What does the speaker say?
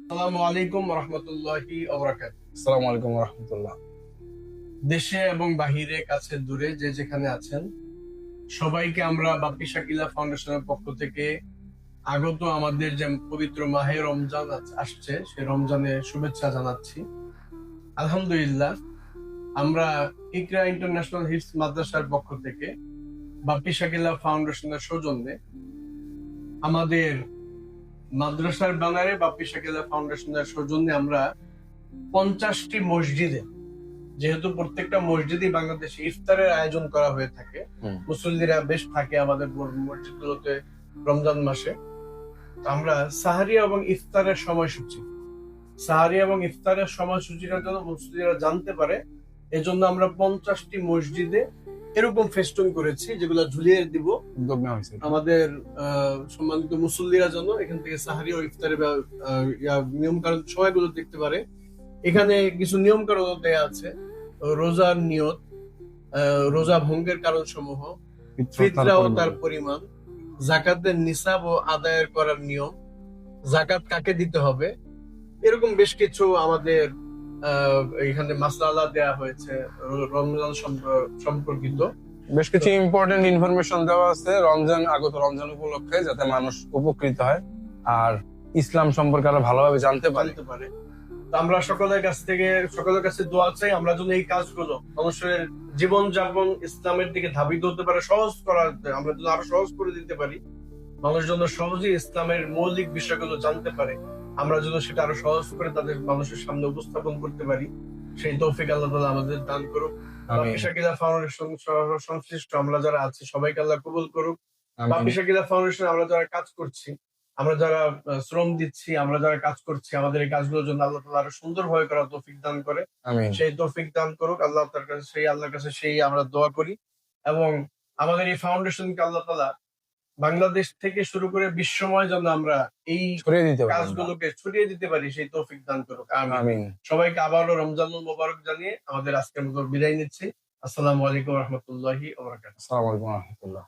আসসালামু আলাইকুম রহমতুল্লাহি ওবারাকাতুহু। আসসালামু আলাইকুম রহমতুল্লাহ। দেশে এবং বাহিরে কাছে দূরে যে যেখানে আছেন সবাইকে আমরা বাপ্পি শাকিলা ফাউন্ডেশনের পক্ষ থেকে আগত আমাদের যে পবিত্র মাহে রমজান আসছে সেই রমজানে শুভেচ্ছা জানাচ্ছি। আলহামদুলিল্লাহ, আমরা ইকরা ইন্টারন্যাশনাল হিফজ মাদ্রাসার পক্ষ থেকে বাপ্পি শাকিলা ফাউন্ডেশনের সৌজন্যে আমাদের মাদ্রাসার ব্যানারে বাপ্পি শাকিলা ফাউন্ডেশনের সৌজন্যে আমরা 50টি মসজিদে, যেহেতু প্রত্যেকটা মসজিদই বাংলাদেশে ইফতারের আয়োজন করা হয়ে থাকে, মুসল্লিরা বেশ থাকে আমাদের মসজিদগুলোতে রমজান মাসে। তো আমরা সাহারি এবং ইফতারের সময়সূচি সময়সূচিটা যেন মুসল্লিরা জানতে পারে, এজন্য আমরা 50টি মসজিদে এরকম ফেস্টুন করেছি যেগুলো ঝুলিয়ে দিব। উদ্যোগ নেওয়া হয়েছে। আমাদের সম্মানিত মুসল্লিরা যেন এখান থেকে সাহারি ও ইফতারের নিয়ম কানুন সময়গুলো দেখতে পারে। এখানে কিছু নিয়ম কানুন দেয়া আছে: রোজার নিয়ত, রোজা ভঙ্গের কারণ সমূহ, ফিতরা ও তার পরিমাণ, জাকাতের নিসাব ও আদায়ের করার নিয়ম, জাকাত কাকে দিতে হবে, এরকম বেশ কিছু আমাদের এখানে মাসআলা দেয়া হয়েছে রমজান সম্পর্কিত। বেশ কিছু ইম্পর্টেন্ট ইনফরমেশন দেওয়া আছে রমজান উপলক্ষে, যাতে মানুষ উপকৃত হয় আর ইসলাম সম্পর্কে আরো ভালোভাবে জানতে পারে। তো আমরা সকলের কাছে দোয়া চাই, আমরা যেন এই কাজগুলো মানুষের জীবন যাপন ইসলামের দিকে ধাবিত হতে পারে, আমরা যেন আরো সহজ করে দিতে পারি। মানুষ যেন সহজেই ইসলামের মৌলিক বিষয়গুলো জানতে পারে, আমরা যেন সেটা আরো সহজ করে তাদের মানুষের সামনে উপস্থাপন করতে পারি। সেই তৌফিক আল্লাহ তাআলা আমাদের দান করুক। বাপ্পি শাকিলা ফাউন্ডেশন সংশ্লিষ্ট আমরা যারা আছি সবাইকে আল্লাহ কবুল করুক। বাপ্পি শাকিলা ফাউন্ডেশন আমরা যারা কাজ করছি, আমরা যারা শ্রম দিচ্ছি, আমরা যারা কাজ করছি, আমাদের এই কাজগুলোর জন্য আল্লাহ তাআলা আরো সুন্দরভাবে করার তৌফিক দান করে। সেই তৌফিক দান করুক আল্লাহ, তার কাছে আল্লাহর কাছে আমরা দোয়া করি। এবং আমাদের এই ফাউন্ডেশনকে আল্লাহ তাআলা বাংলাদেশ থেকে শুরু করে বিশ্বময় যেন আমরা এই কাজগুলোকে ছড়িয়ে দিতে পারি, সেই তৌফিক দান করুক। আমিন। সবাইকে আবারও রমজানুল মোবারক জানিয়ে আমাদের আজকের মতো বিদায় নিচ্ছি। আসসালামু আলাইকুম রহমতুল্লাহি ওয়া বারাকাতুহু। আসসালামু আলাইকুম রহমতুল্লাহ।